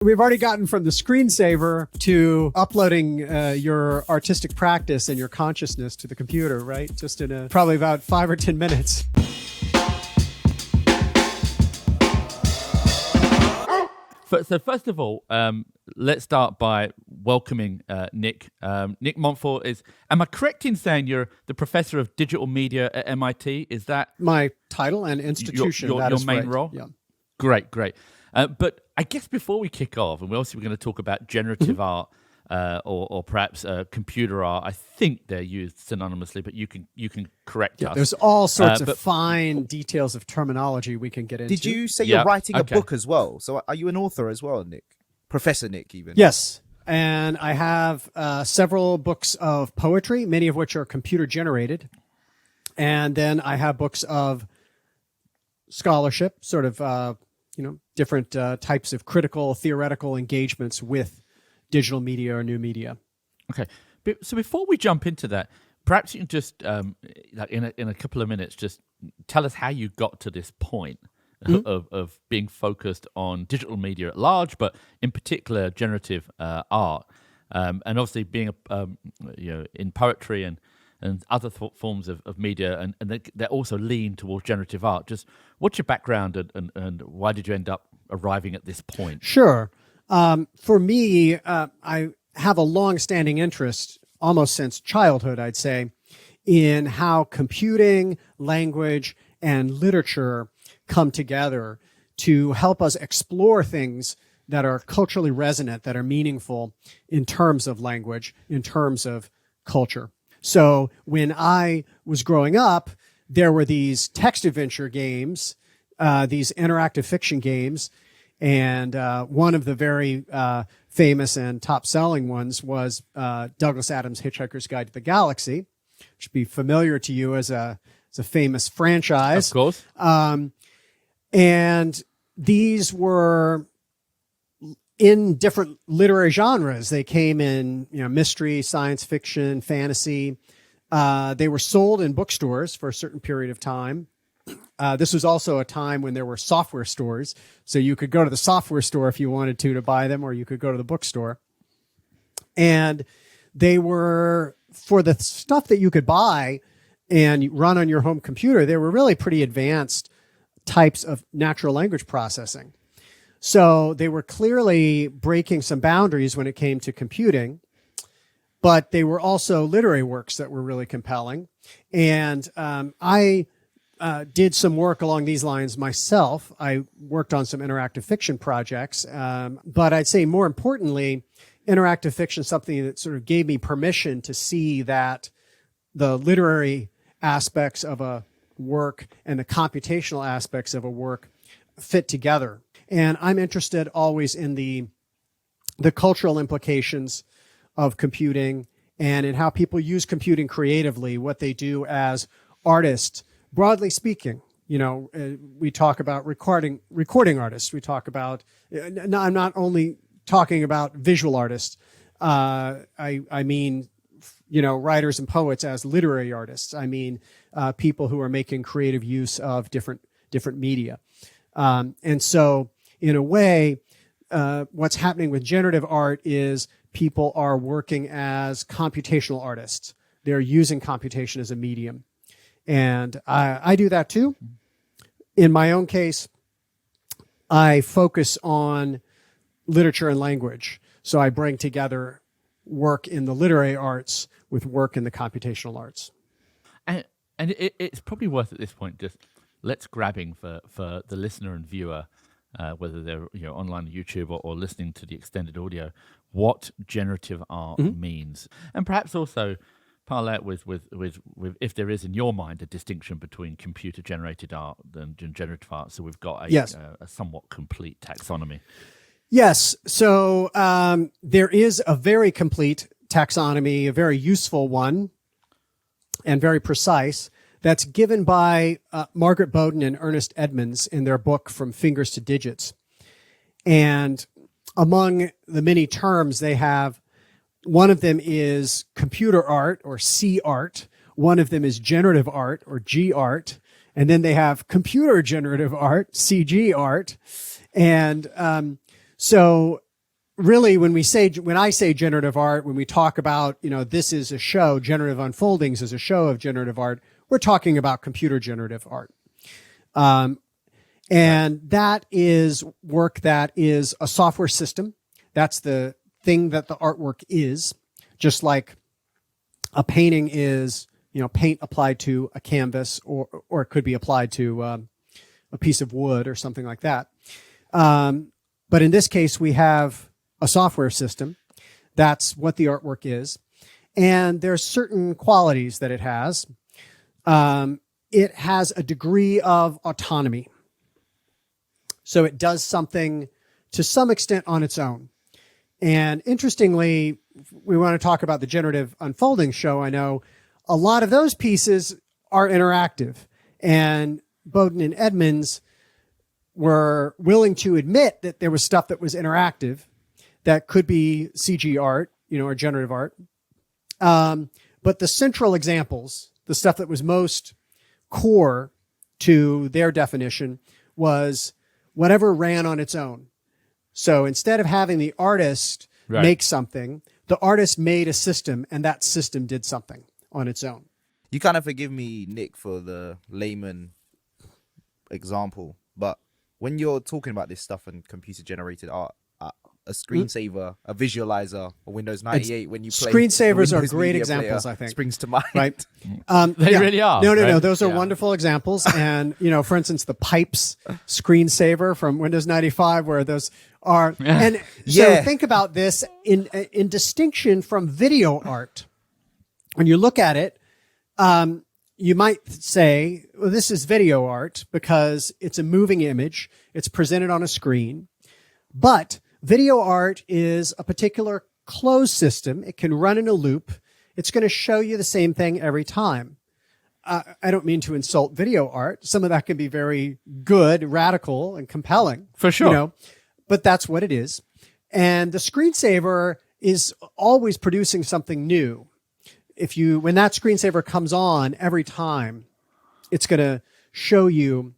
We've already gotten from the screensaver to uploading your artistic practice and your consciousness to the computer, right? Just in probably about 5 or 10 minutes. So first of all, let's start by welcoming Nick. Nick Montfort is, am I correct in saying you're the professor of digital media at MIT? Is that my title and institution? Your main role? Yeah. Great. But I guess before we kick off, and we're going to talk about generative art or perhaps computer art. I think they're used synonymously, but you can correct us. There's all sorts of fine details of terminology we can get into. Did you say you're writing a book as well? So are you an author as well, Nick? Professor Nick, even? Yes. And I have several books of poetry, many of which are computer generated. And then I have books of scholarship, sort of, different types of critical, theoretical engagements with digital media or new media. Okay. So before we jump into that, perhaps you can just, in a couple of minutes, just tell us how you got to this point of being focused on digital media at large, but in particular generative art, and obviously being in poetry and other forms of media, and they're also lean towards generative art. Just what's your background and why did you end up arriving at this point? Sure. For me, I have a long-standing interest, almost since childhood, I'd say, in how computing, language, and literature come together to help us explore things that are culturally resonant, that are meaningful in terms of language, in terms of culture. So when I was growing up, there were these text adventure games, these interactive fiction games, and one of the very famous and top-selling ones was Douglas Adams' Hitchhiker's Guide to the Galaxy, which would be familiar to you as a famous franchise. Of course. And these were in different literary genres. They came in, mystery, science fiction, fantasy. They were sold in bookstores for a certain period of time. This was also a time when there were software stores. So you could go to the software store if you wanted to buy them, or you could go to the bookstore. And they were, for the stuff that you could buy and run on your home computer, they were really pretty advanced types of natural language processing. So they were clearly breaking some boundaries when it came to computing, but they were also literary works that were really compelling. And I did some work along these lines myself. I worked on some interactive fiction projects, but I'd say more importantly, interactive fiction is something that sort of gave me permission to see that the literary aspects of a work and the computational aspects of a work fit together. And I'm interested always in the cultural implications of computing and in how people use computing creatively, what they do as artists, broadly speaking. We talk about recording artists. We talk about, I'm not only talking about visual artists. I mean, writers and poets as literary artists. I mean, people who are making creative use of different media. And so in a way, what's happening with generative art is people are working as computational artists. They're using computation as a medium. And I do that too. In my own case, I focus on literature and language. So I bring together work in the literary arts with work in the computational arts. And it's probably worth at this point just let's grabbing for the listener and viewer, whether they're online on YouTube or listening to the extended audio, what generative art means, and perhaps also parlay it with if there is in your mind a distinction between computer generated art and generative art. So we've got a somewhat complete taxonomy. Yes. So there is a very complete taxonomy, a very useful one, and very precise. That's given by Margaret Bowden and Ernest Edmonds in their book From Fingers to Digits. And among the many terms they have, one of them is computer art or C art. One of them is generative art or G art. And then they have computer generative art, CG art. And so really, when I say generative art, when we talk about, this is a show, Generative Unfoldings is a show of generative art, we're talking about computer generative art. And that is work that is a software system. That's the thing that the artwork is, just like a painting is, paint applied to a canvas, or it could be applied to a piece of wood or something like that. But in this case, we have a software system. That's what the artwork is. And there's certain qualities that it has. It has a degree of autonomy. So it does something to some extent on its own. And interestingly, we want to talk about the Generative Unfolding show. I know a lot of those pieces are interactive, and Bowden and Edmonds were willing to admit that there was stuff that was interactive that could be CG art, or generative art. But the central examples, the stuff that was most core to their definition, was whatever ran on its own. So instead of having the artist make something, the artist made a system, and that system did something on its own. You kind of forgive me, Nick, for the layman example, but when you're talking about this stuff and computer generated art, a screensaver, a visualizer, a Windows 98, when you play screensavers are Windows great Media examples, Player, I think. springs to mind. Right. They really are. No. Those are wonderful examples. And, for instance, the Pipes screensaver from Windows 95, where those are, and so think about this in distinction from video art. When you look at it, you might say, well, this is video art because it's a moving image. It's presented on a screen. But video art is a particular closed system. It can run in a loop. It's going to show you the same thing every time. I don't mean to insult video art. Some of that can be very good, radical, and compelling. For sure. But that's what it is. And the screensaver is always producing something new. When that screensaver comes on every time, it's going to show you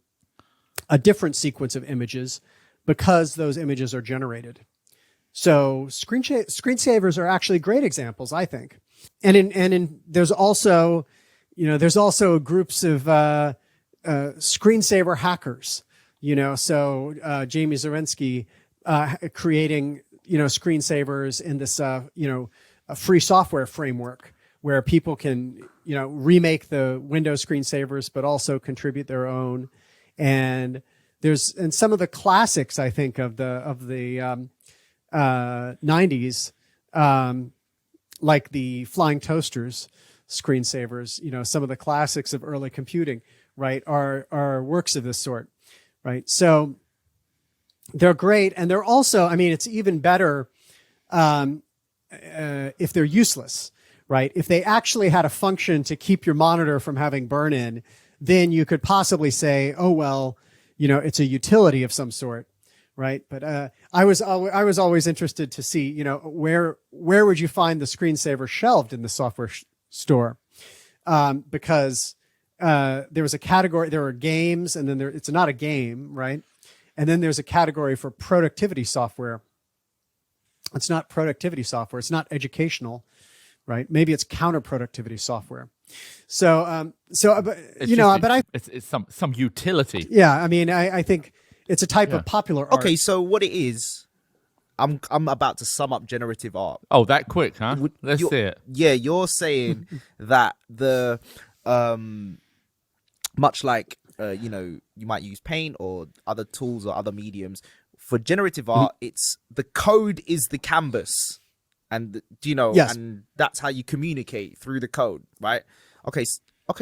a different sequence of images because those images are generated. So screensavers are actually great examples, I think. And there's also groups of screensaver hackers. So Jamie Zarensky creating screensavers in this a free software framework where people can, remake the Windows screensavers, but also contribute their own. And some of the classics, I think, of the 90s, like the Flying Toasters screensavers, some of the classics of early computing, right, are works of this sort, right? So they're great. And they're also, it's even better if they're useless. Right? If they actually had a function to keep your monitor from having burn-in, then you could possibly say, oh, well, it's a utility of some sort. Right. But I was always interested to see, where would you find the screensaver shelved in the software store? Because there was a category, there were games, and then it's not a game. Right. And then there's a category for productivity software. It's not productivity software. It's not educational. Right? Maybe it's counterproductivity software. So, it's some utility. Yeah. I think it's a type of popular art. Okay. So what it is, I'm about to sum up generative art. Oh, that quick, huh? Let's see it. Yeah. You're saying that the, much like, you might use paint or other tools or other mediums for generative art, it's the code is the canvas. And, yes. And that's how you communicate through the code, right? Okay,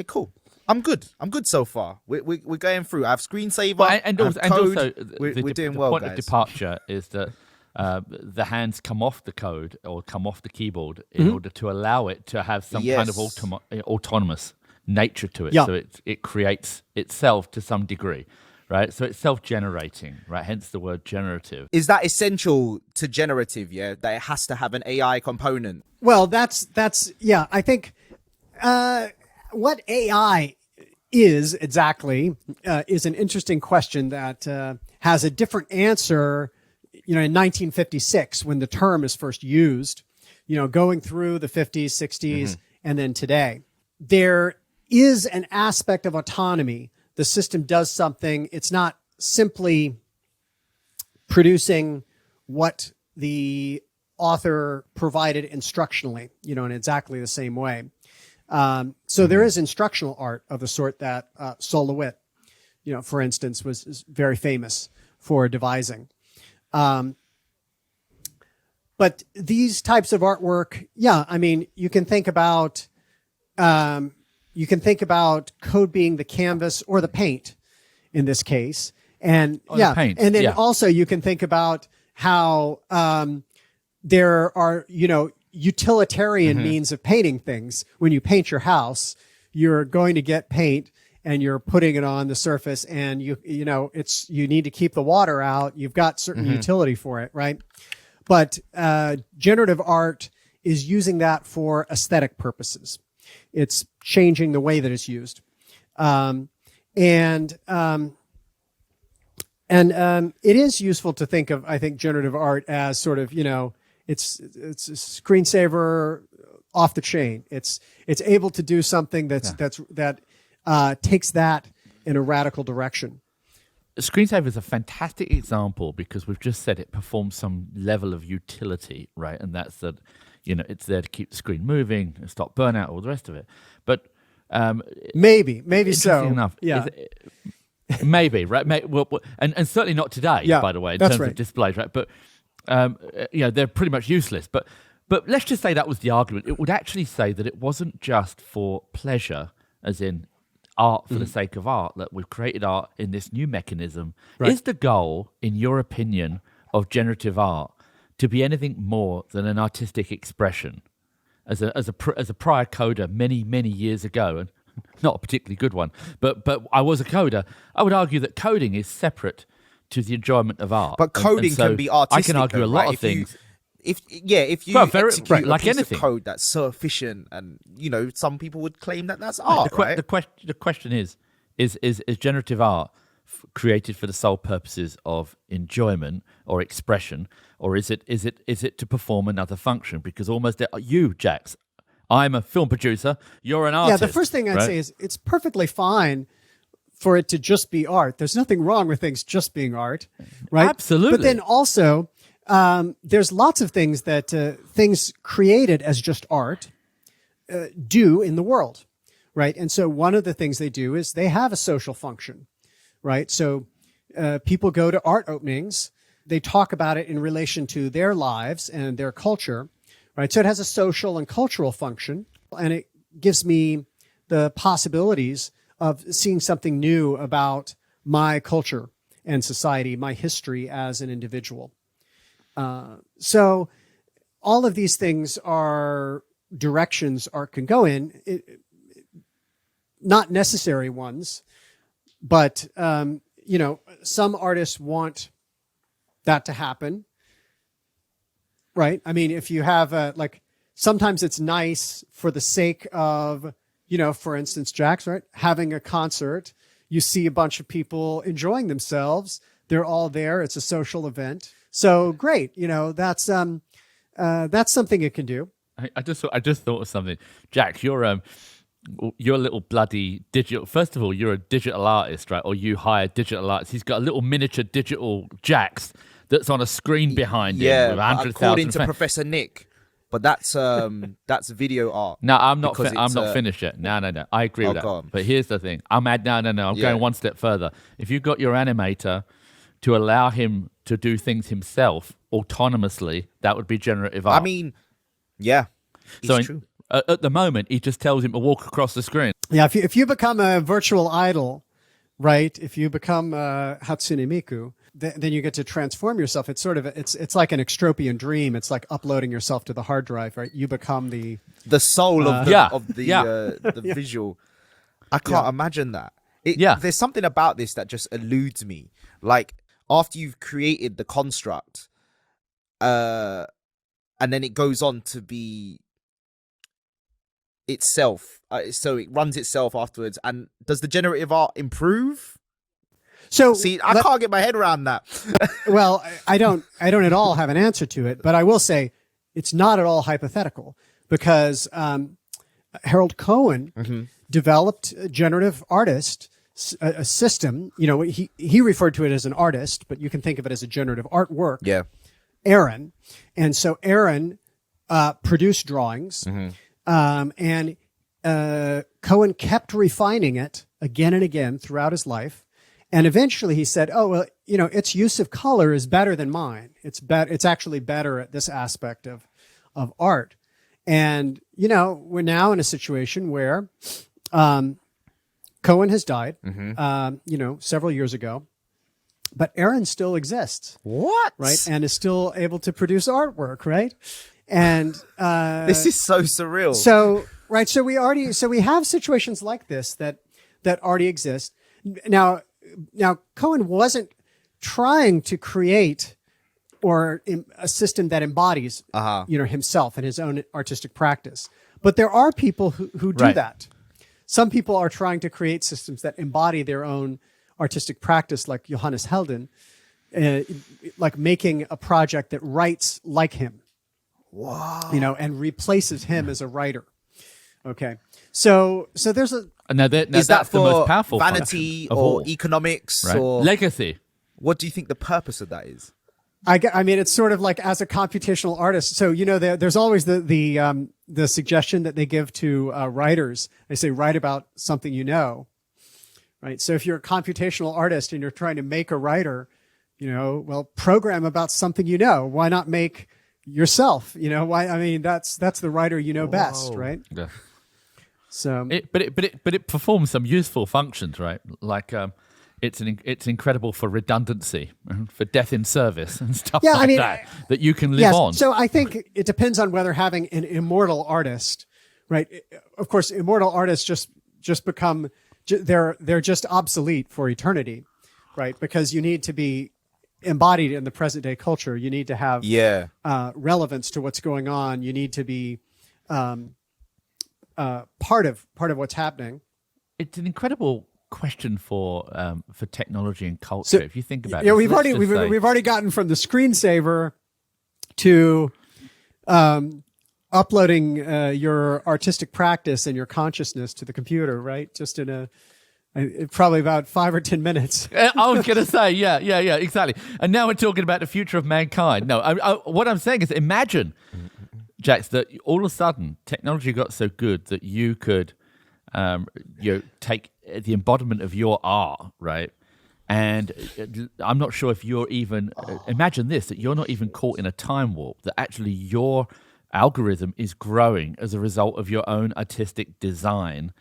cool. I'm good so far. We're going through. I have screensaver, well, and also we're doing the well, point guys. of departure is that the hands come off the code or come off the keyboard in order to allow it to have some kind of autonomous nature to it. Yeah. So it creates itself to some degree. Right, so it's self-generating, right? Hence the word generative. Is that essential to generative? Yeah, that it has to have an AI component. Well, that's I think what AI is exactly is an interesting question that has a different answer, in 1956, when the term is first used, going through the 50s, 60s, and then today, there is an aspect of autonomy. The system does something. It's not simply producing what the author provided instructionally, in exactly the same way. So there is instructional art of the sort that Sol LeWitt, for instance, is very famous for devising. But these types of artwork, you can think about code being the canvas or the paint in this case, and paint. And then also you can think about how there are utilitarian means of painting things. When you paint your house, you're going to get paint and you're putting it on the surface, and you need to keep the water out. You've got certain utility for it, right? But generative art is using that for aesthetic purposes. It's changing the way that it's used. And it is useful to think of, I think, generative art as sort of, it's a screensaver off the chain. It's able to do something that takes that in a radical direction. Screensaver is a fantastic example because we've just said it performs some level of utility, right? And that's that, it's there to keep the screen moving, stop burnout, all the rest of it. But maybe so. Enough, yeah. Maybe, right? And certainly not today, by the way, in terms of displays, right? But they're pretty much useless. But let's just say that was the argument. It would actually say that it wasn't just for pleasure, as in art for the sake of art, that we've created art in this new mechanism. Right. Is the goal, in your opinion, of generative art to be anything more than an artistic expression? As a prior coder many years ago, and not a particularly good one, but I was a coder, I would argue that coding is separate to the enjoyment of art. But coding can be artistic. I can argue a lot of things. If you execute a piece of code that's so efficient, and some people would claim that that's art, right? The question is generative art created for the sole purposes of enjoyment or expression, or is it to perform another function? Because almost you, Jax, I'm a film producer, you're an artist. Yeah, the first thing I'd say is it's perfectly fine for it to just be art. There's nothing wrong with things just being art, right? Absolutely. But then also, there's lots of things that things created as just art do in the world, right? And so one of the things they do is they have a social function, right? So people go to art openings, they talk about it in relation to their lives and their culture, right? So it has a social and cultural function, and it gives me the possibilities of seeing something new about my culture and society, my history as an individual. So all of these things are directions art can go in, not necessary ones, but, some artists want that to happen, right? I mean, if you have sometimes it's nice for the sake of, for instance, Jax, right? Having a concert, you see a bunch of people enjoying themselves. They're all there. It's a social event. So great. That's something it can do. I just thought of something. Jax, you're a little bloody digital. First of all, you're a digital artist, right? Or you hire digital artists. He's got a little miniature digital Jax that's on a screen behind him. Yeah, with 100,000 according to Professor Nick. But that's video art. No, I'm not finished yet. No. I agree with that. On. But here's the thing. I'm going one step further. If you've got your animator to allow him to do things himself autonomously, that would be generative art. I mean, yeah, it's true. At the moment, he just tells him to walk across the screen. Yeah, if you become a virtual idol, right? If you become Hatsune Miku, then you get to transform yourself. It's sort of it's like an extropian dream. It's like uploading yourself to the hard drive, right? You become the soul of the visual. I can't imagine that. There's something about this that just eludes me. Like after you've created the construct, and then it goes on to be itself. So it runs itself afterwards. And does the generative art improve? So See, I can't get my head around that. well, I don't at all have an answer to it, but I will say it's not at all hypothetical because Harold Cohen developed a generative artist, a system. You know, he referred to it as an artist, but you can think of it as a generative artwork. Yeah. Aaron. And so Aaron produced drawings, and Cohen kept refining it again and again throughout his life. And eventually he said, oh, well, you know, its use of color is better than mine. It's actually better at this aspect of art. And, you know, we're now in a situation where Cohen has died, you know, several years ago, but Aaron still exists. What? Right. And is still able to produce artwork. Right. And this is so surreal. So, right. So we have situations like this that already exist. Now Cohen wasn't trying to create or a system that embodies, you know, himself and his own artistic practice. But there are people who do that. Some people are trying to create systems that embody their own artistic practice, like Johannes Helden, like making a project that writes like him. Wow. You know, and replaces him as a writer. Okay. So there's a... Now, is that's that for the most powerful vanity of or all, economics right? or legacy? What do you think the purpose of that is? I mean, it's sort of like as a computational artist. So, you know, there's always the suggestion that they give to writers. They say, write about something you know, right? So if you're a computational artist and you're trying to make a writer, you know, well, program about something you know. Why not make yourself? You know, why? I mean, that's the writer you know best, right? Yeah. So, but it performs some useful functions, right? Like it's incredible for redundancy, for death in service and stuff that you can live on. So I think it depends on whether having an immortal artist, right? Of course, immortal artists just become they're just obsolete for eternity, right? Because you need to be embodied in the present day culture. You need to have relevance to what's going on. You need to be part of what's happening. It's an incredible question for technology and culture. So, if you think about it, we've already gotten from the screensaver to uploading your artistic practice and your consciousness to the computer, right? Just in probably about 5 or 10 minutes. I was going to say, yeah, exactly. And now we're talking about the future of mankind. No, what I'm saying is, imagine, Jax, that all of a sudden technology got so good that you could, take the embodiment of your art, right? And I'm not sure if you're even, imagine this, that you're not even caught in a time warp, that actually your algorithm is growing as a result of your own artistic design.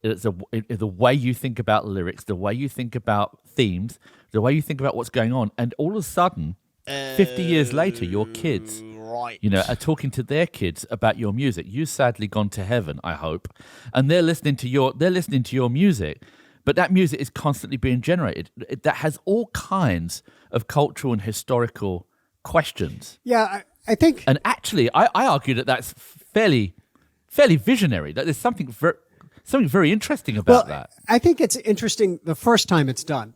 It's the way you think about lyrics, the way you think about themes, the way you think about what's going on. And all of a sudden, 50 years later, your kids, are talking to their kids about your music. You've sadly gone to heaven, I hope. And they're listening to your music. But that music is constantly being generated. That has all kinds of cultural and historical questions. Yeah, I think... And actually, I argue that that's fairly visionary, that there's something very interesting about that. I think it's interesting the first time it's done.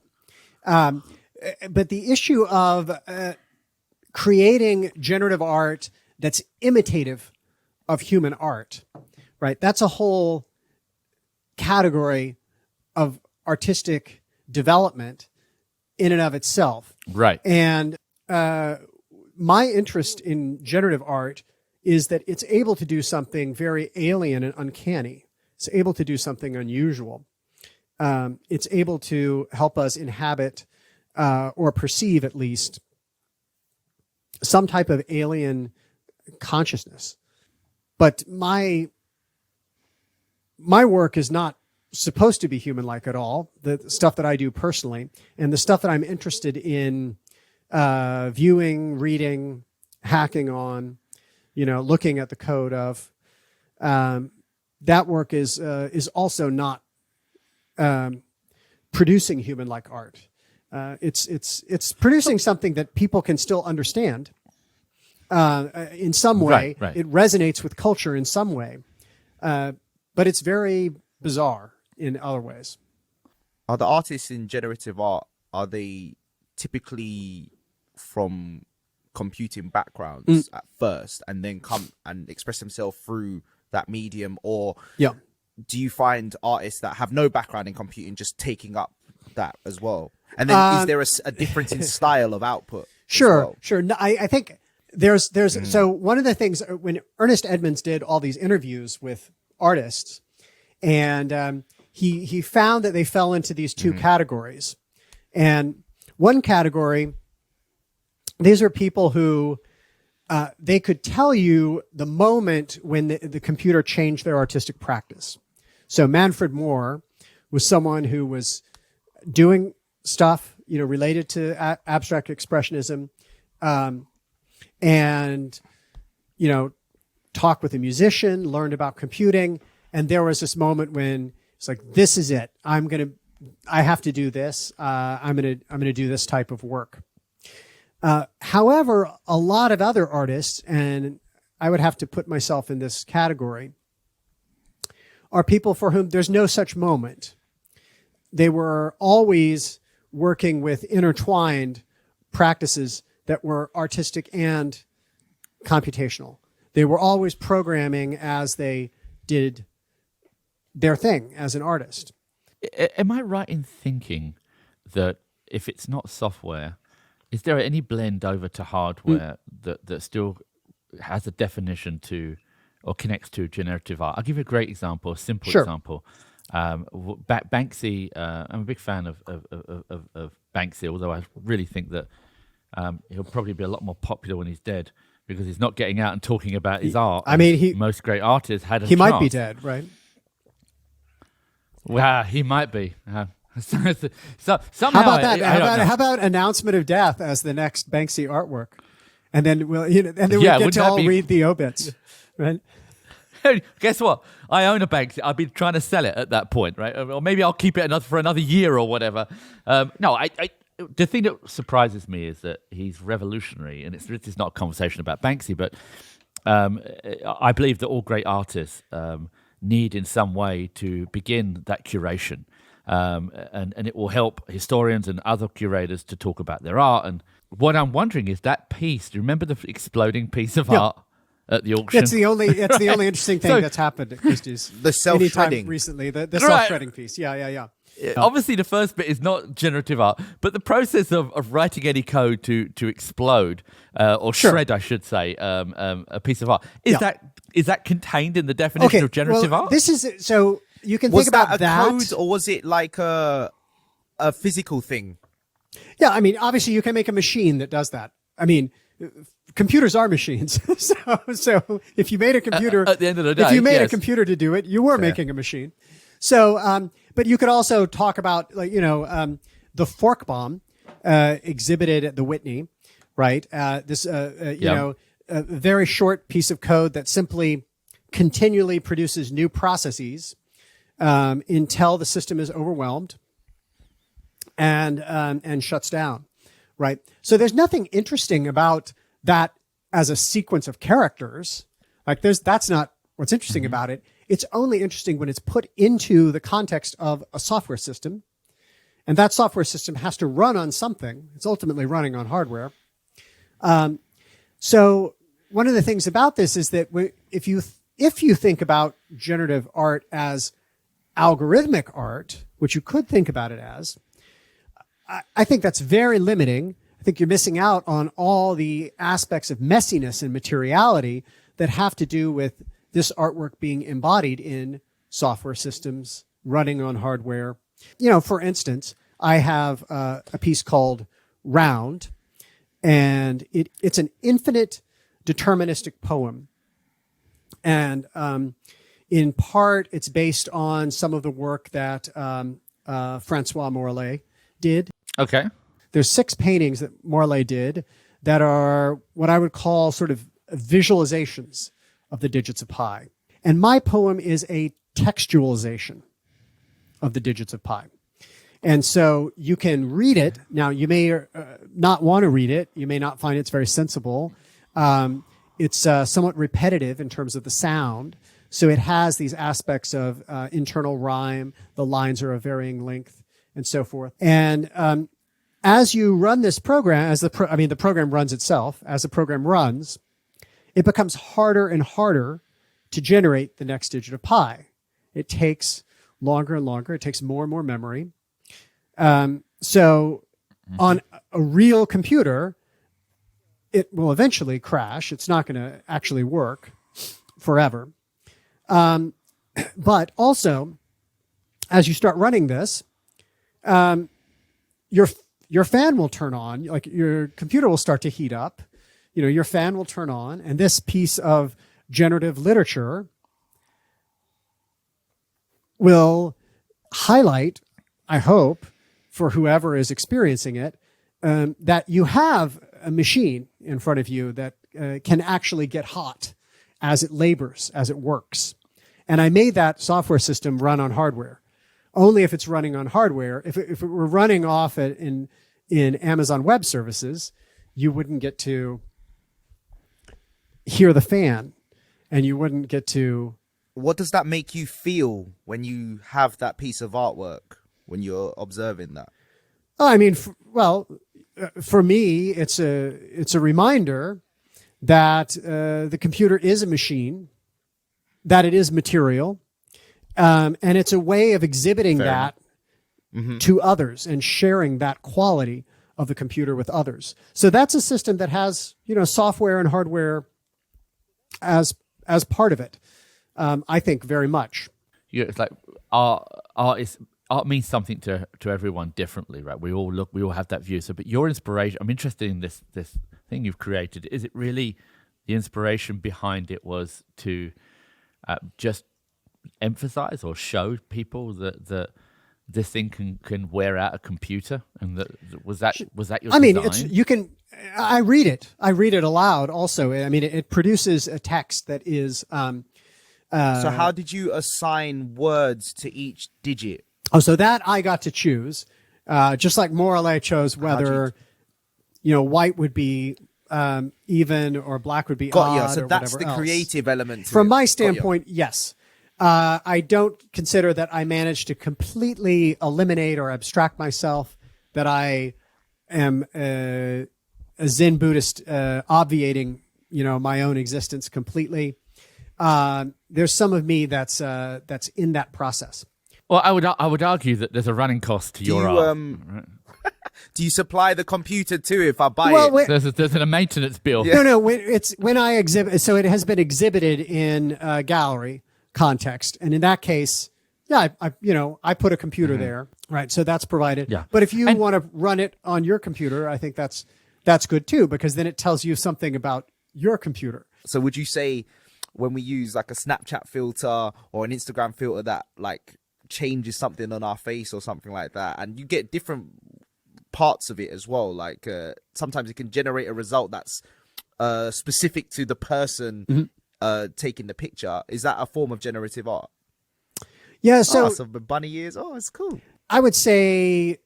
But the issue of creating generative art that's imitative of human art, right? That's a whole category of artistic development in and of itself. Right. And my interest in generative art is that it's able to do something very alien and uncanny. It's able to do something unusual. It's able to help us inhabit or perceive, at least, some type of alien consciousness. But my work is not supposed to be human-like at all, the stuff that I do personally, and the stuff that I'm interested in viewing, reading, hacking on, looking at the code of, that work is also not producing human-like art. It's producing something that people can still understand in some way. Right. It resonates with culture in some way, but it's very bizarre in other ways. Are the artists in generative art, are they typically from computing backgrounds at first and then come and express themselves through that medium, or do you find artists that have no background in computing just taking up that as well? And then is there a difference in style of output? Sure. No, I think there's so one of the things when Ernest Edmonds did all these interviews with artists, and he found that they fell into these two categories. And one category, these are people who they could tell you the moment when the computer changed their artistic practice. So Manfred Moore was someone who was doing stuff, related to abstract expressionism, and, talked with a musician, learned about computing. And there was this moment when it's like, this is it. I have to do this. I'm going to do this type of work. However, a lot of other artists, and I would have to put myself in this category, are people for whom there's no such moment. They were always working with intertwined practices that were artistic and computational. They were always programming as they did their thing as an artist. Am I right in thinking that if it's not software, is there any blend over to hardware that still has a definition to or connects to generative art? I'll give you a great example, a simple example. Banksy, I'm a big fan of Banksy, although I really think that he'll probably be a lot more popular when he's dead because he's not getting out and talking about his art. I mean, most great artists had a He chance. might be dead, right? Well, he might be. Somehow, how about that? How about announcement of death as the next Banksy artwork, and then we get to all read the obits, right? Guess what? I own a Banksy. I've been trying to sell it at that point, right? Or maybe I'll keep it for another year or whatever. The thing that surprises me is that he's revolutionary, and it's not a conversation about Banksy, but I believe that all great artists need in some way to begin that curation. And it will help historians and other curators to talk about their art. And what I'm wondering is that piece, do you remember the exploding piece of art at the auction? It's the only interesting thing that's happened at Christie's. The self-shredding. Recently, the self-shredding piece. Yeah. Obviously, the first bit is not generative art, but the process of writing any code to explode or shred, I should say, a piece of art, is that contained in the definition of generative art? This is so you can think about that. Was that a code, or was it like a physical thing? Yeah, I mean, obviously, you can make a machine that does that. I mean, computers are machines. so if you made a computer at the end of the day, if you made a computer to do it, you were making a machine. So, but you could also talk about the fork bomb exhibited at the Whitney, right? This a very short piece of code that simply continually produces new processes until the system is overwhelmed and shuts down, right? So there's nothing interesting about that as a sequence of characters. Like that's not what's interesting about it. It's only interesting when it's put into the context of a software system, and that software system has to run on something. It's ultimately running on hardware. So one of the things about this is that if you think about generative art as algorithmic art, which you could think about it as, I think that's very limiting. I think you're missing out on all the aspects of messiness and materiality that have to do with this artwork being embodied in software systems running on hardware. For instance, I have a piece called Round, and it's an infinite deterministic poem. And in part, it's based on some of the work that Francois Morellet did. Okay. There's 6 paintings that Morellet did that are what I would call sort of visualizations of the digits of pi. And my poem is a textualization of the digits of pi. And so you can read it. Now, you may not want to read it. You may not find it's very sensible. It's somewhat repetitive in terms of the sound. So it has these aspects of internal rhyme. The lines are of varying length and so forth. And as you run this program, the program runs itself. As the program runs, it becomes harder and harder to generate the next digit of pi. It takes longer and longer. It takes more and more memory. So on a real computer, it will eventually crash. It's not going to actually work forever. But also, as you start running this, your fan will turn on. Like your computer will start to heat up. Your fan will turn on, and this piece of generative literature will highlight, I hope, for whoever is experiencing it, that you have a machine in front of you that can actually get hot as it labors, as it works. And I made that software system run on hardware. Only if it's running on hardware. If it were running off in Amazon Web Services, you wouldn't get to hear the fan, and you wouldn't get to. What does that make you feel when you have that piece of artwork, when you're observing that? I mean, for me, it's a reminder that the computer is a machine, that it is material, and it's a way of exhibiting that to others and sharing that quality of the computer with others. So that's a system that has, software and hardware as part of it. I think very much. Yeah, it's like art means something to everyone differently, right? We all have that view. So, but your inspiration, I'm interested in this thing you've created. Is it really the inspiration behind it was to just emphasize or show people that this thing can wear out a computer, and was that your design? I read it aloud also. I mean, it produces a text that is so how did you assign words to each digit? Oh, so that I got to choose, just like Morale chose whether white would be even or black would be odd. Yeah, so or that's whatever the else. creative element. From my standpoint, yes. I don't consider that I managed to completely eliminate or abstract myself, that I am a Zen Buddhist obviating, my own existence completely. There's some of me that's in that process. Well, I would argue that there's a running cost to your art. Right? Do you supply the computer too if I buy it? There's a maintenance bill. Yeah. No, when I exhibit. So it has been exhibited in a gallery context, and in that case, yeah, I put a computer there, right? So that's provided. Yeah. But if you want to run it on your computer, I think that's good too, because then it tells you something about your computer. So would you say when we use like a Snapchat filter or an Instagram filter that like changes something on our face or something like that, and you get different parts of it as well, like sometimes it can generate a result that's specific to the person taking the picture. Is that a form of generative art? Yeah, so the bunny ears. Oh, it's cool. I would say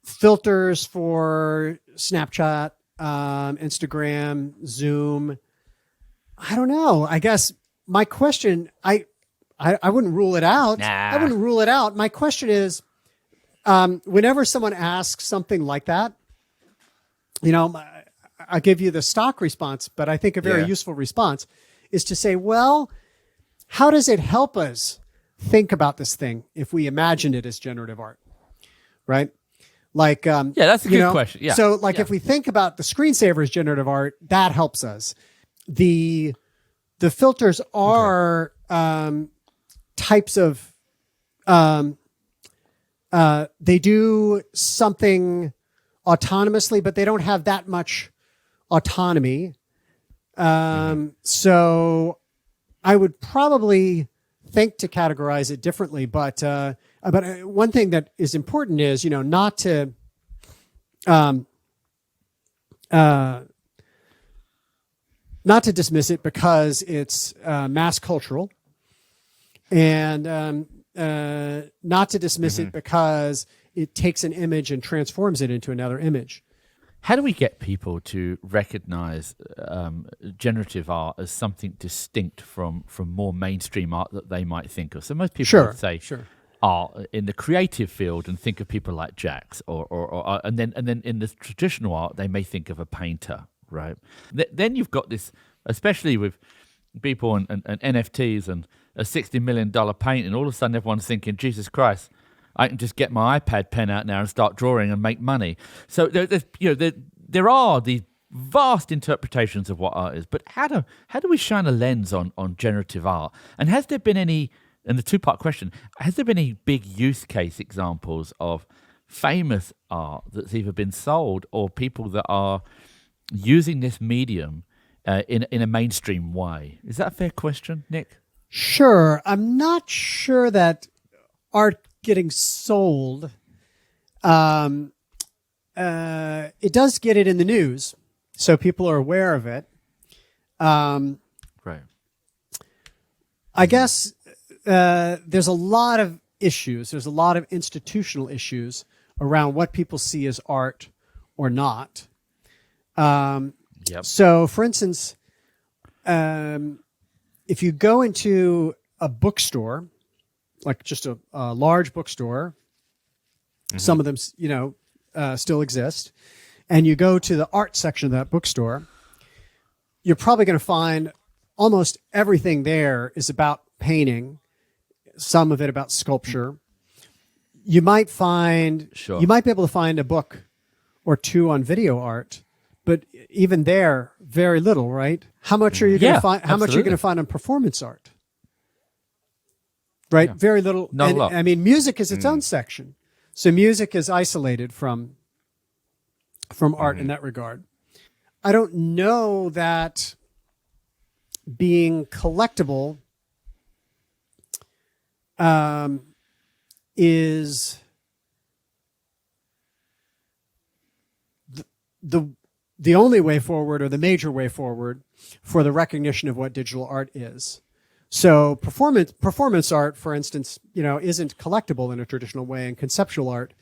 filters for Snapchat, Instagram, Zoom. I don't know. I guess my question, I wouldn't rule it out. Nah. I wouldn't rule it out. My question is, whenever someone asks something like that, I'll give you the stock response, but I think a very useful response is to say, well, how does it help us think about this thing if we imagine it as generative art, right? Like, that's a good question. Yeah. So if we think about the screensaver as generative art, that helps us. The filters are types of they do something autonomously, but they don't have that much autonomy. So I would probably think to categorize it differently, but one thing that is important is, not to dismiss it because it's mass cultural, and not to dismiss it because it takes an image and transforms it into another image. How do we get people to recognize generative art as something distinct from more mainstream art that they might think of? So most people would say, art in the creative field and think of people like Jacques, or and then in the traditional art they may think of a painter, right? Then you've got this, especially with people and NFTs and a $60 million painting. All of a sudden, everyone's thinking, Jesus Christ, I can just get my iPad pen out now and start drawing and make money. So there are these vast interpretations of what art is, but how do we shine a lens on generative art? And has there been any? And the two-part question, has there been any big use case examples of famous art that's either been sold or people that are using this medium in a mainstream way? Is that a fair question, Nick? Sure. I'm not sure that art getting sold, it does get it in the news, so people are aware of it. Right. I guess there's a lot of issues. There's a lot of institutional issues around what people see as art or not. Yep. So, for instance, if you go into a bookstore, like just a large bookstore, some of them, still exist, and you go to the art section of that bookstore, you're probably going to find almost everything there is about painting, some of it about sculpture. You might you might be able to find a book or two on video art, but even there, very little, right? How much are you going to find? How much are you going to find on performance art? Right, very little. Not a lot. I mean, music is its own section, so music is isolated from art in that regard. I don't know that being collectible is the only way forward or the major way forward for the recognition of what digital art is. So performance art, for instance, isn't collectible in a traditional way, and conceptual art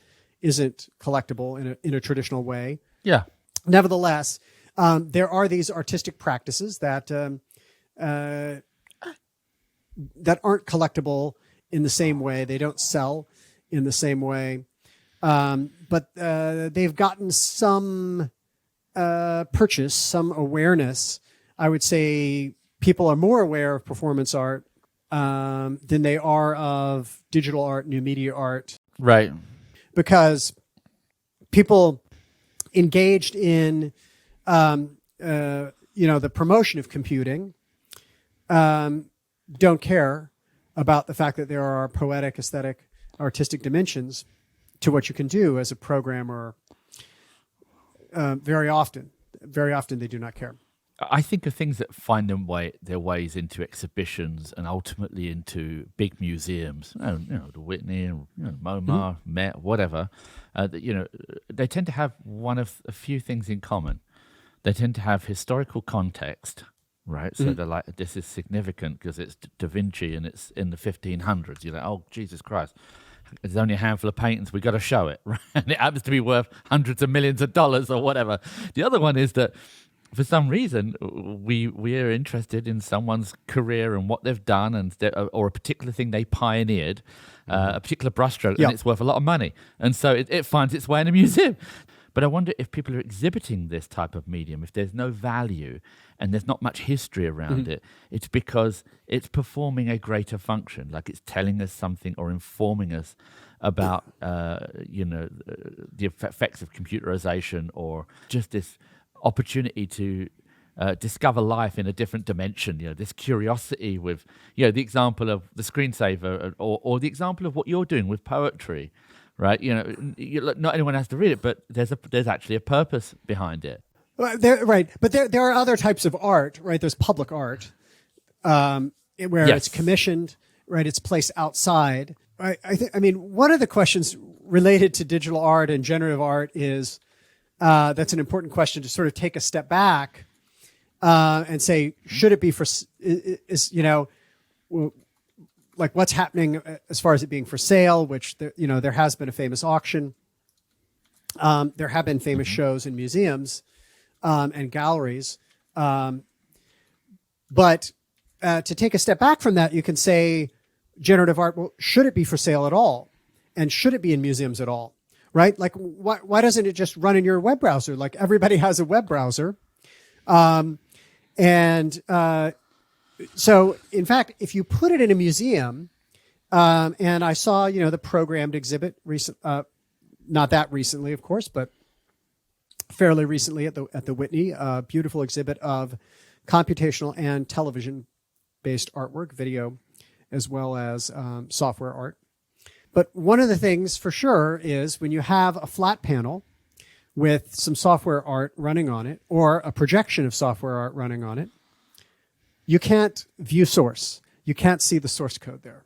isn't collectible in a traditional way. Yeah. Nevertheless, there are these artistic practices that aren't collectible in the same way. They don't sell in the same way, but they've gotten some purchase, some awareness. I would say people are more aware of performance art than they are of digital art, new media art. Right. Because people engaged in, the promotion of computing don't care about the fact that there are poetic, aesthetic, artistic dimensions to what you can do as a programmer. Very often they do not care. I think of things that find their ways into exhibitions and ultimately into big museums. The Whitney, MoMA, Met, whatever. They tend to have one of a few things in common. They tend to have historical context, right? So they're like, this is significant because it's Da Vinci and it's in the 1500s. You're like, oh, Jesus Christ. There's only a handful of paintings. We got to show it, right? And it happens to be worth hundreds of millions of dollars or whatever. The other one is that for some reason, we are interested in someone's career and what they've done, or a particular thing they pioneered, a particular brushstroke, and it's worth a lot of money. And so it finds its way in a museum. But I wonder if people are exhibiting this type of medium, if there's no value and there's not much history around it, it's because it's performing a greater function, like it's telling us something or informing us about, the effects of computerization, or just this opportunity to discover life in a different dimension. This curiosity with, the example of the screensaver, or the example of what you're doing with poetry, right? Not anyone has to read it, but there's actually a purpose behind it. Right, but there are other types of art, right? There's public art, where it's commissioned, right? It's placed outside. I mean, one of the questions related to digital art and generative art is, that's an important question to sort of take a step back and say, should it be like what's happening as far as it being for sale, which there has been a famous auction. There have been famous shows in museums and galleries. But to take a step back from that, you can say, generative art, well, should it be for sale at all? And should it be in museums at all? Right? Like, why doesn't it just run in your web browser? Like, everybody has a web browser. So, in fact, if you put it in a museum, and I saw, the programmed exhibit not that recently, of course, but fairly recently at the Whitney, a beautiful exhibit of computational and television-based artwork, video, as well as software art. But one of the things for sure is when you have a flat panel with some software art running on it, or a projection of software art running on it, you can't view source. You can't see the source code there,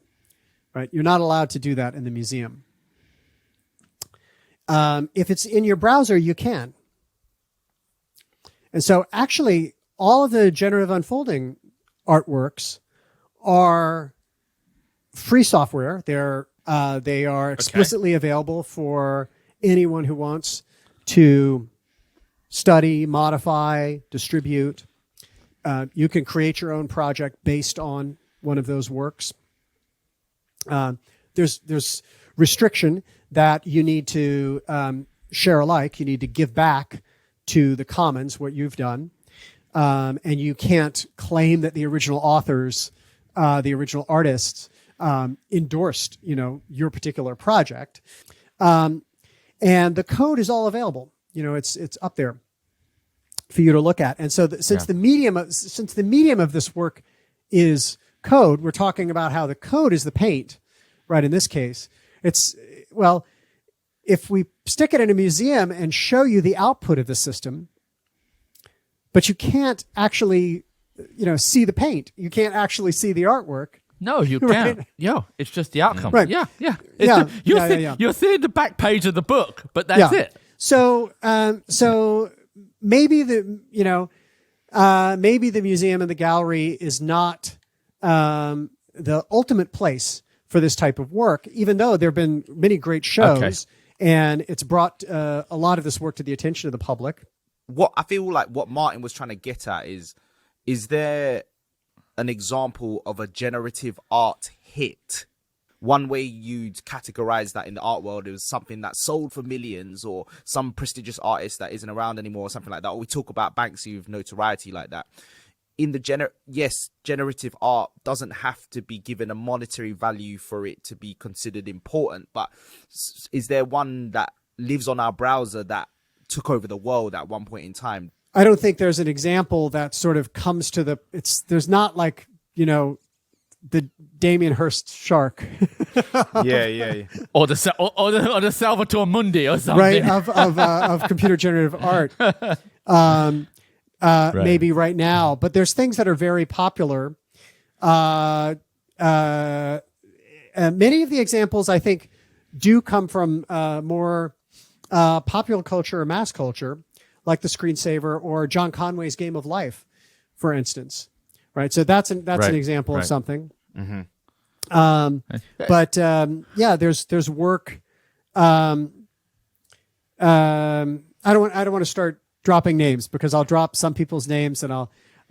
right? You're not allowed to do that in the museum. If it's in your browser, you can. And so actually, all of the generative unfolding artworks are free software. They are explicitly available for anyone who wants to study, modify, distribute. You can create your own project based on one of those works. There's restriction that you need to share alike. You need to give back to the commons what you've done. And you can't claim that the original authors, the original artists, endorsed, your particular project. And the code is all available. It's up there for you to look at. And so since the medium of this work is code, we're talking about how the code is the paint, right? In this case, if we stick it in a museum and show you the output of the system, but you can't actually, see the paint. You can't actually see the artwork. No, you Right? can't. Yeah, it's just the outcome. Right. Yeah. You're seeing the back page of the book, but that's it. So maybe maybe the museum and the gallery is not the ultimate place for this type of work, even though there have been many great shows, and it's brought a lot of this work to the attention of the public. What I feel like what Martin was trying to get at is there an example of a generative art hit? One way you'd categorize that in the art world is something that sold for millions, or some prestigious artist that isn't around anymore, or something like that. Or we talk about Banksy with notoriety like that. In the generative art doesn't have to be given a monetary value for it to be considered important. But is there one that lives on our browser that took over the world at one point in time? I don't think there's an example that sort of comes to there's not like, the Damien Hirst shark. yeah. Or the Salvatore Mundi or something. Right, of computer generative art. Maybe right now, but there's things that are very popular. Many of the examples I think do come from more popular culture or mass culture, like the screensaver or John Conway's Game of Life, for instance. Right, so that's an example of something. Mm-hmm. But there's work. I don't want to start dropping names, because I'll drop some people's names and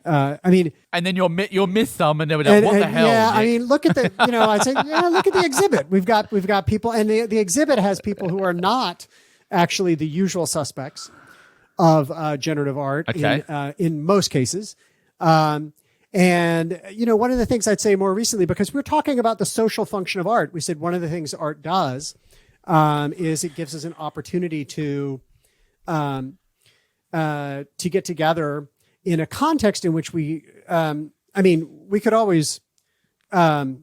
and then you'll miss some, and they'll be like, what the hell? Yeah, Nick? I mean, look at the, I say, look at the exhibit. We've got people, and the exhibit has people who are not actually the usual suspects of generative art in most cases. And one of the things I'd say more recently, because we're talking about the social function of art, we said one of the things art does is it gives us an opportunity to get together in a context in which we could always go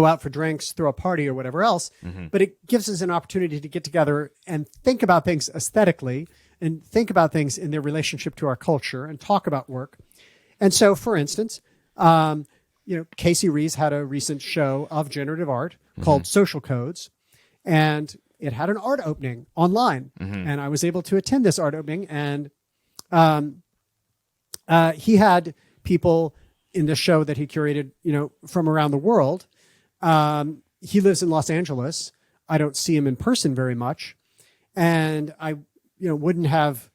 out for drinks, throw a party or whatever else, but it gives us an opportunity to get together and think about things aesthetically and think about things in their relationship to our culture and talk about work. And so, for instance, Casey Rees had a recent show of generative art called Social Codes, and it had an art opening online, and I was able to attend this art opening, and he had people in the show that he curated, from around the world. He lives in Los Angeles. I don't see him in person very much, and I, wouldn't have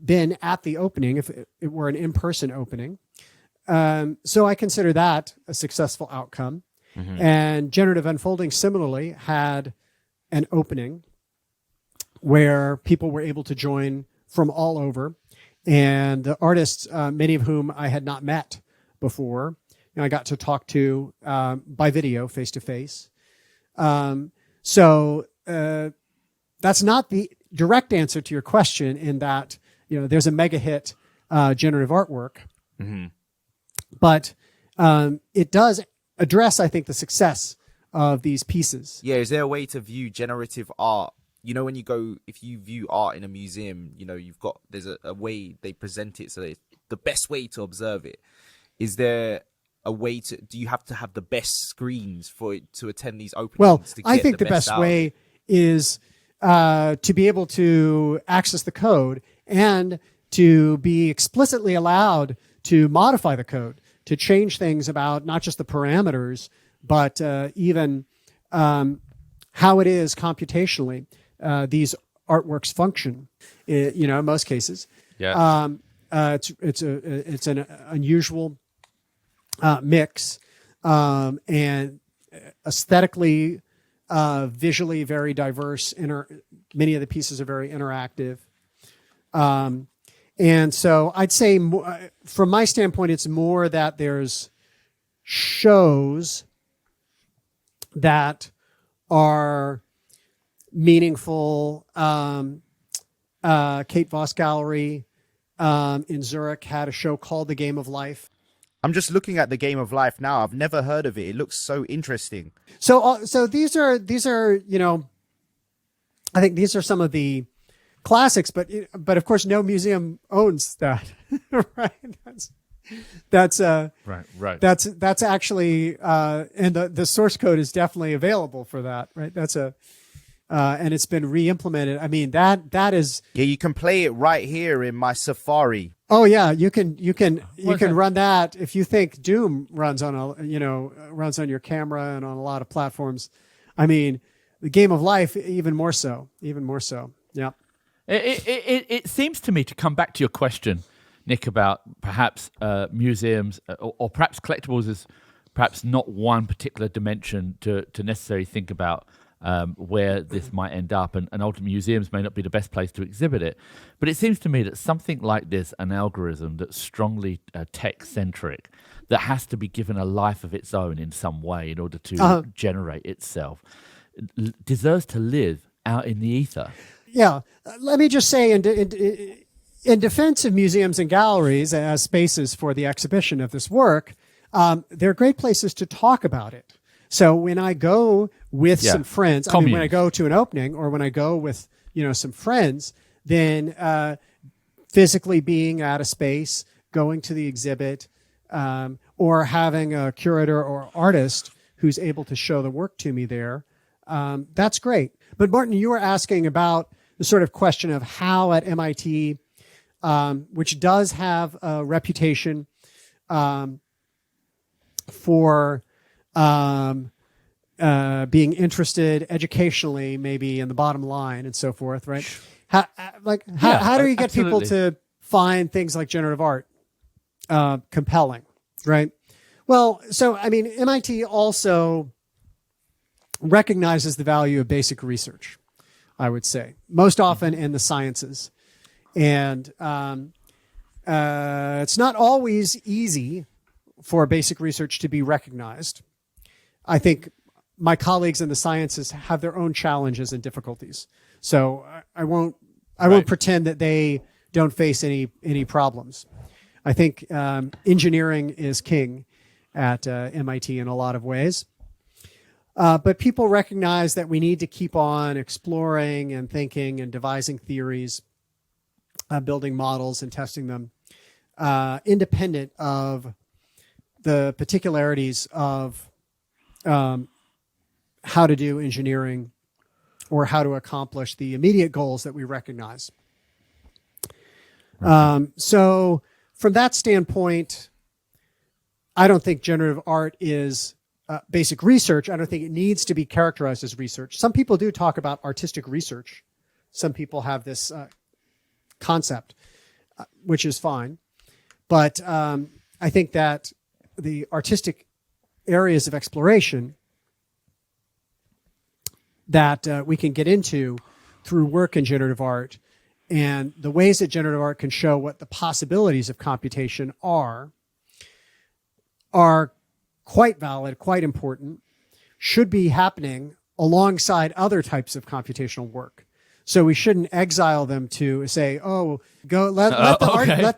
been at the opening if it were an in-person opening. So I consider that a successful outcome. And Generative Unfolding similarly had an opening where people were able to join from all over. And the artists, many of whom I had not met before, I got to talk to by video, face to face. So that's not the direct answer to your question in that, there's a mega hit generative artwork. But it does address, I think, the success of these pieces. Yeah, is there a way to view generative art? When you go, if you view art in a museum, there's a way they present it, so it's the best way to observe it. Is there a way do you have to have the best screens for it to attend these openings? Well, to get I think the best way is to be able to access the code and to be explicitly allowed to modify the code, to change things about not just the parameters, but even how it is computationally these artworks function. In most cases, it's an unusual mix and aesthetically, visually very diverse. Many of the pieces are very interactive. And so I'd say from my standpoint, it's more that there's shows that are meaningful. Kate Voss Gallery in Zurich had a show called The Game of Life. I'm just looking at The Game of Life now. I've never heard of it. It looks so interesting. So these are I think these are some of the classics, but of course no museum owns that, right? That's right. That's actually and the source code is definitely available for that, right? And it's been re-implemented. I mean, that is. Yeah, you can play it right here in my Safari. Oh yeah, you can run that if you think Doom runs on runs on your camera and on a lot of platforms. I mean, The Game of Life even more so. Yeah. It seems to me, to come back to your question, Nick, about perhaps museums or perhaps collectibles is perhaps not one particular dimension to necessarily think about where this might end up, and ultimately museums may not be the best place to exhibit it. But it seems to me that something like this, an algorithm that's strongly tech-centric, that has to be given a life of its own in some way in order to generate itself, deserves to live out in the ether. Yeah. Let me just say, in defense of museums and galleries as spaces for the exhibition of this work, they're great places to talk about it. So when I go with some friends, when I go to an opening or when I go with, some friends, then physically being at a space, going to the exhibit, or having a curator or artist who's able to show the work to me there, that's great. But Martin, you were asking about the sort of question of how at MIT, which does have a reputation for being interested educationally, maybe in the bottom line and so forth, right? How do you get people to find things like generative art compelling, right? Well, so I mean, MIT also recognizes the value of basic research, I would say, most often in the sciences, and it's not always easy for basic research to be recognized. I think my colleagues in the sciences have their own challenges and difficulties. So I won't pretend that they don't face any problems. I think engineering is king at MIT in a lot of ways. But people recognize that we need to keep on exploring and thinking and devising theories, building models and testing them, independent of the particularities of how to do engineering or how to accomplish the immediate goals that we recognize. So from that standpoint, I don't think generative art is basic research. I don't think it needs to be characterized as research. Some people do talk about artistic research. Some people have this concept, which is fine. But I think that the artistic areas of exploration that we can get into through work in generative art, and the ways that generative art can show what the possibilities of computation are quite valid, quite important, should be happening alongside other types of computational work. So we shouldn't exile them to say, oh, go let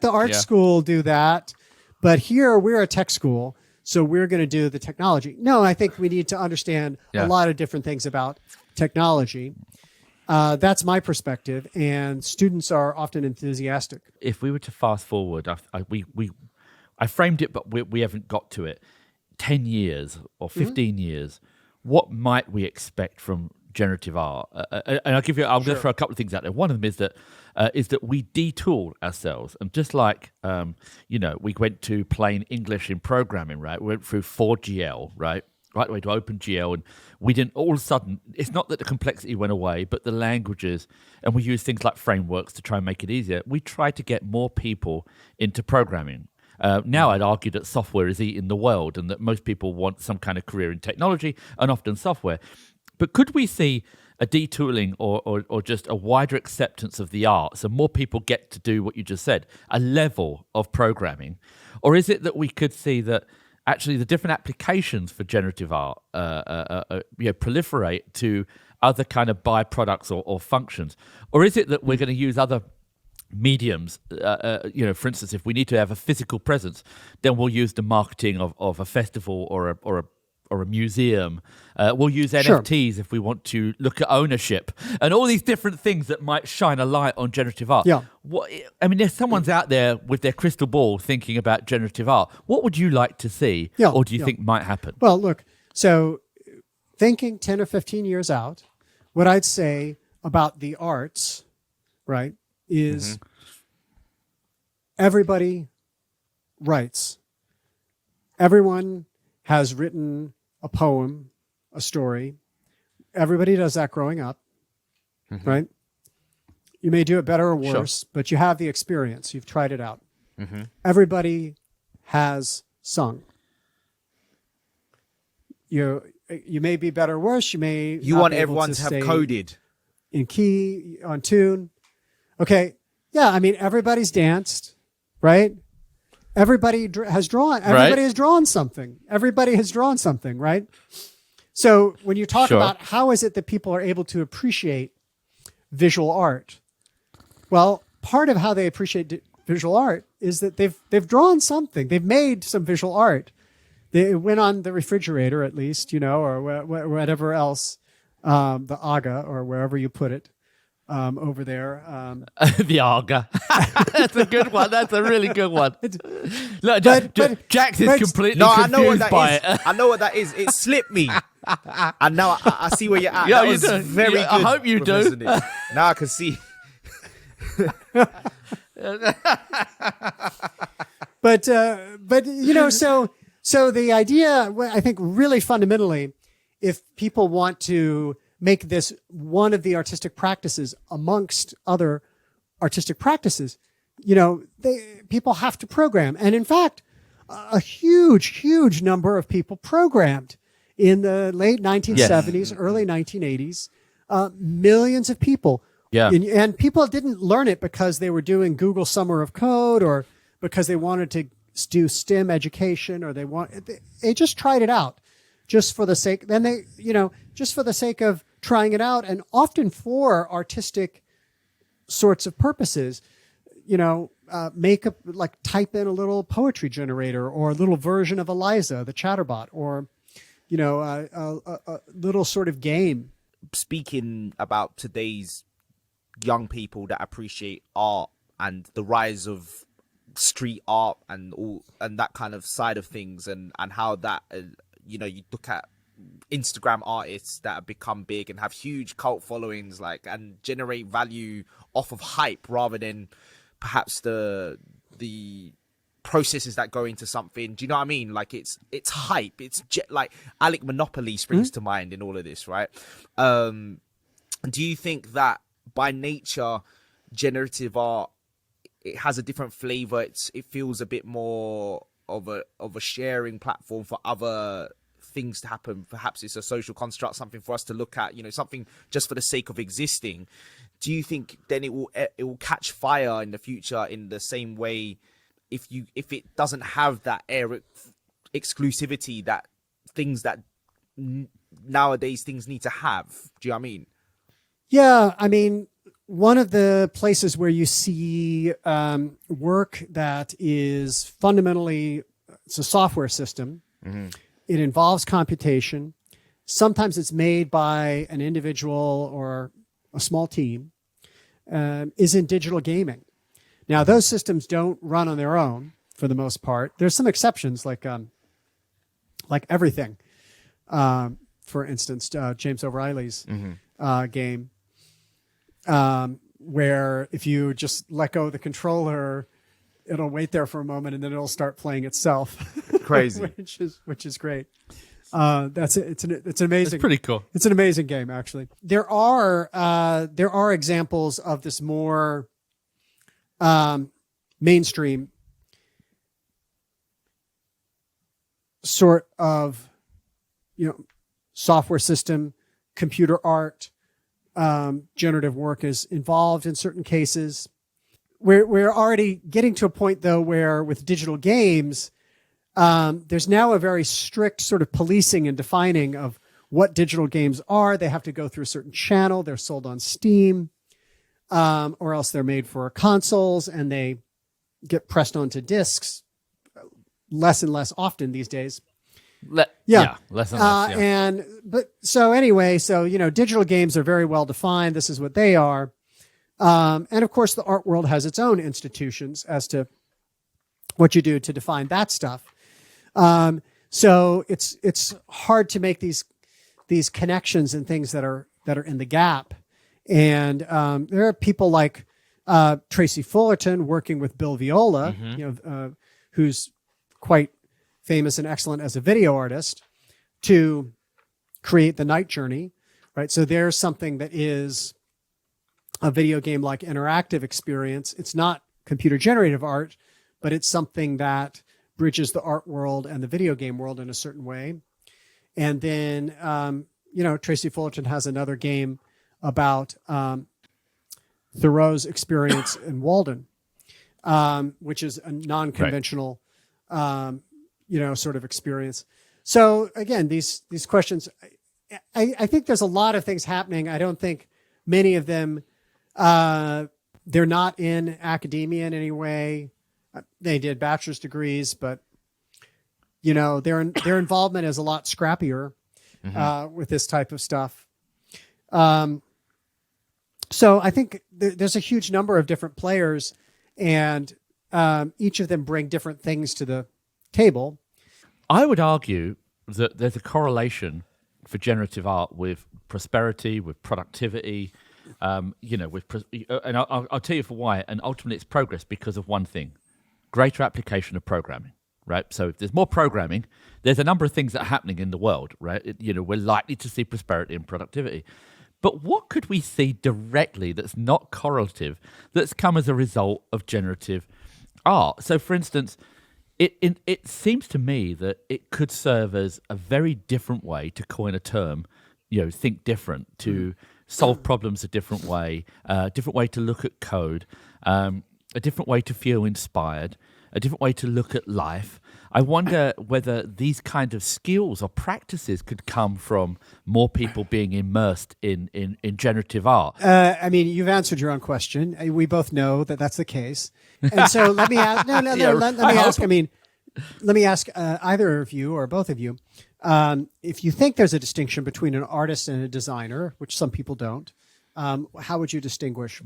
the art school do that. But here we're a tech school, so we're going to do the technology. No, I think we need to understand a lot of different things about technology. That's my perspective, and students are often enthusiastic. If we were to fast forward, I framed it, but we haven't got to it. 10 years or 15 years, what might we expect from generative art? And I'm going to throw a couple of things out there. One of them is that we detool ourselves, and just like we went to plain English in programming, right? We went through 4GL, right away to OpenGL, and we didn't. All of a sudden, it's not that the complexity went away, but the languages, and we use things like frameworks to try and make it easier. We try to get more people into programming. Now I'd argue that software is eating the world, and that most people want some kind of career in technology and often software. But could we see a detooling or just a wider acceptance of the art, so more people get to do what you just said, a level of programming? Or is it that we could see that actually the different applications for generative art proliferate to other kind of byproducts or functions? Or is it that we're going to use other mediums? For instance, if we need to have a physical presence, then we'll use the marketing of a festival or a museum. We'll use NFTs if we want to look at ownership, and all these different things that might shine a light on generative art. Yeah. If someone's out there with their crystal ball thinking about generative art, what would you like to see, or do you think might happen? Well, look, so thinking 10 or 15 years out, what I'd say about the arts, right, is everybody writes. Everyone has written a poem, a story. Everybody does that growing up, right? You may do it better or worse, but you have the experience. You've tried it out. Everybody has sung. You may be better or worse. You want everyone to have coded in key, on tune. Okay. Yeah. I mean, everybody's danced, right? Everybody has drawn. Everybody has drawn something. Everybody has drawn something, right? So when you talk about how is it that people are able to appreciate visual art, well, part of how they appreciate visual art is that they've drawn something. They've made some visual art. It went on the refrigerator, at least, or whatever else, the Aga or wherever you put it. Over there. The Arga. That's a good one. That's a really good one. Look, Jax is completely confused by it. I know what that is. It slipped me. And now I see where you're at. That was very good. I hope you do. Now I can see. But so the idea, I think really fundamentally, if people want to make this one of the artistic practices amongst other artistic practices, people have to program. And in fact, a huge number of people programmed in the late 1970s, early 1980s, millions of people. Yeah. And people didn't learn it because they were doing Google Summer of Code or because they wanted to do STEM education or they just tried it out just for the sake, just for the sake of trying it out, and often for artistic sorts of purposes, type in a little poetry generator or a little version of Eliza, the chatterbot, or, a little sort of game. Speaking about today's young people that appreciate art and the rise of street art and that kind of side of things, and how that, you look at Instagram artists that have become big and have huge cult followings, and generate value off of hype rather than perhaps the processes that go into something. Do you know what I mean? It's hype. It's like Alec Monopoly springs to mind in all of this, right? Do you think that by nature, generative art, it has a different flavor? It feels a bit more of a sharing platform for other things to happen. Perhaps it's a social construct, something for us to look at, something just for the sake of existing. Do you think then it will catch fire in the future in the same way if it doesn't have that exclusivity that things that nowadays things need to have? Do you know what I mean? Yeah, I mean, one of the places where you see work that is fundamentally, it's a software system. Mm-hmm. It involves computation. Sometimes it's made by an individual or a small team, is in digital gaming. Now, those systems don't run on their own for the most part. There's some exceptions, like Everything. For instance, James O'Reilly's game, where if you just let go of the controller, it'll wait there for a moment and then it'll start playing itself. Crazy, which is great. It's an amazing. It's pretty cool. It's an amazing game, actually. There are examples of this more mainstream sort of, software system, computer art, generative work is involved in certain cases. We're already getting to a point, though, where with digital games, there's now a very strict sort of policing and defining of what digital games are. They have to go through a certain channel. They're sold on Steam, or else they're made for consoles and they get pressed onto discs less and less often these days. Less and less. Yeah. Digital games are very well defined. This is what they are. And of course, the art world has its own institutions as to what you do to define that stuff. So it's hard to make these connections and things that are in the gap. And there are people like Tracy Fullerton working with Bill Viola, who's quite famous and excellent as a video artist, to create the Night Journey, right? So there's something that is a video game-like interactive experience. It's not computer generative art, but it's something that bridges the art world and the video game world in a certain way. And then, Tracy Fullerton has another game about Thoreau's experience in Walden, which is a non-conventional, sort of experience. So again, these questions, I think there's a lot of things happening. I don't think many of them, they're not in academia in any way. They did bachelor's degrees, but their involvement is a lot scrappier with this type of stuff. So I think there's a huge number of different players, and each of them bring different things to the table. I would argue that there's a correlation for generative art with prosperity, with productivity, and I'll tell you for why. And ultimately, it's progress because of one thing: greater application of programming. Right. So if there's more programming, there's a number of things that are happening in the world. Right. We're likely to see prosperity and productivity. But what could we see directly that's not correlative, that's come as a result of generative art? So, for instance, it seems to me that it could serve as a very different way, to coin a term, think different, to solve problems a different way to look at code, a different way to feel inspired, a different way to look at life. I wonder whether these kind of skills or practices could come from more people being immersed in generative art. You've answered your own question. We both know that that's the case. And so let me ask, let me ask either of you or both of you, if you think there's a distinction between an artist and a designer, which some people don't, how would you distinguish?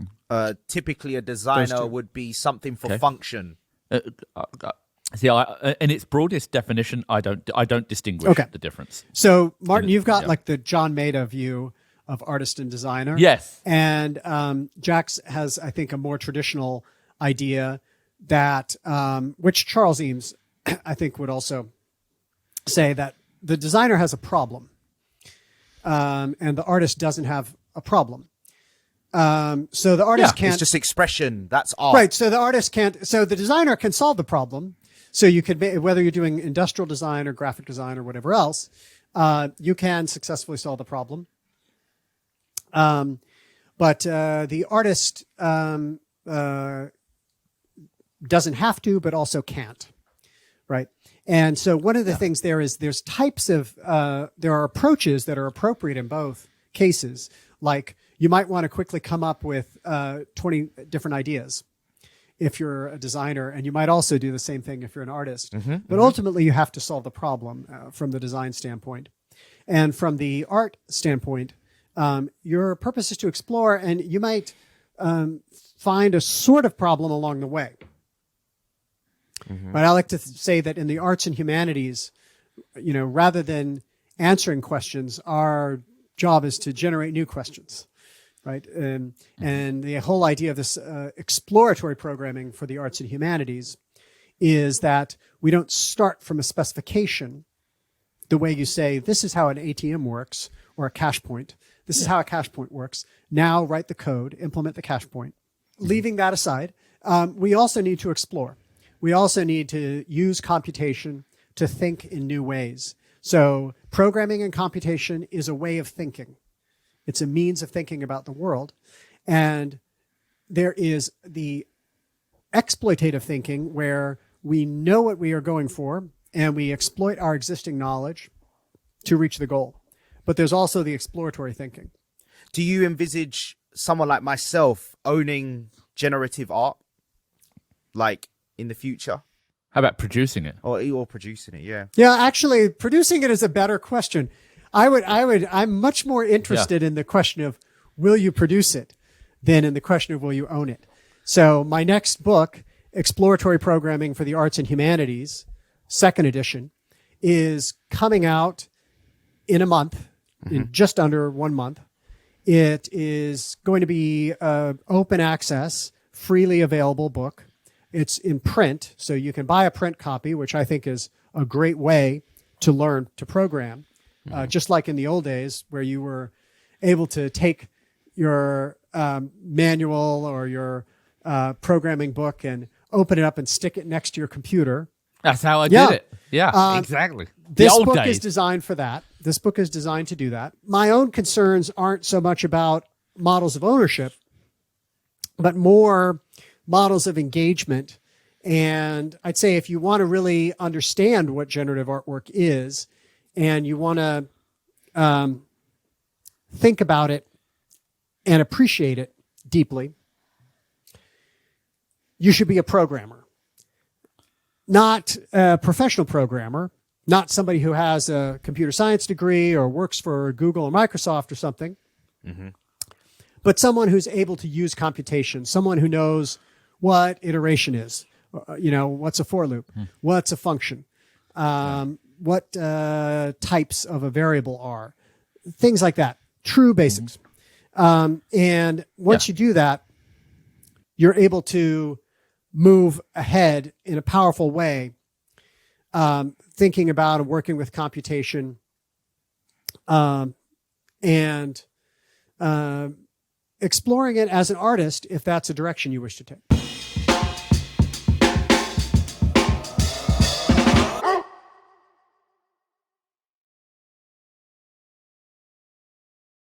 Typically a designer would be something for function. See, in its broadest definition, I don't distinguish the difference. So, Martin, you've got like the John Maeda view of artist and designer. Yes. And Jax has, I think, a more traditional idea that, which Charles Eames, I think, would also say that the designer has a problem, and the artist doesn't have a problem. So the artist can't. It's just expression. That's art. Right. So the artist can't. So the designer can solve the problem. So you could, whether you're doing industrial design or graphic design or whatever else, you can successfully solve the problem. But the artist doesn't have to, but also can't, right? And so one of the things there is there's types of, there are approaches that are appropriate in both cases. Like you might want to quickly come up with 20 different ideas if you're a designer, and you might also do the same thing if you're an artist. But ultimately you have to solve the problem from the design standpoint. And from the art standpoint, your purpose is to explore, and you might find a sort of problem along the way. But I like to say that in the arts and humanities, rather than answering questions, our job is to generate new questions, right? And the whole idea of this exploratory programming for the arts and humanities is that we don't start from a specification the way you say, this is how an ATM works, or a cache point. This is how a cache point works. Now write the code, implement the cache point. Leaving that aside, we also need to explore. We also need to use computation to think in new ways. So programming and computation is a way of thinking. It's a means of thinking about the world. And there is the exploitative thinking where we know what we are going for and we exploit our existing knowledge to reach the goal. But there's also the exploratory thinking. Do you envisage someone like myself owning generative art, like in the future? How about producing it? Or producing it, yeah. Yeah, actually, producing it is a better question. I'm much more interested in the question of will you produce it than in the question of will you own it. So my next book, Exploratory Programming for the Arts and Humanities, second edition, is coming out in a month, in just under 1 month. It is going to be open access, freely available book. It's in print, so you can buy a print copy, which I think is a great way to learn to program. Just like in the old days where you were able to take your manual or your programming book and open it up and stick it next to your computer. That's how I did it. Yeah, exactly. This book is designed for that. This book is designed to do that. My own concerns aren't so much about models of ownership, but more models of engagement. And I'd say if you want to really understand what generative artwork is, and you want to think about it and appreciate it deeply, you should be a programmer. Not a professional programmer, not somebody who has a computer science degree or works for Google or Microsoft or something, but someone who's able to use computation, someone who knows what iteration is, what's a for loop, what's a function, what types of a variable are, things like that, true basics. And once you do that, you're able to move ahead in a powerful way, thinking about and working with computation, and exploring it as an artist if that's a direction you wish to take.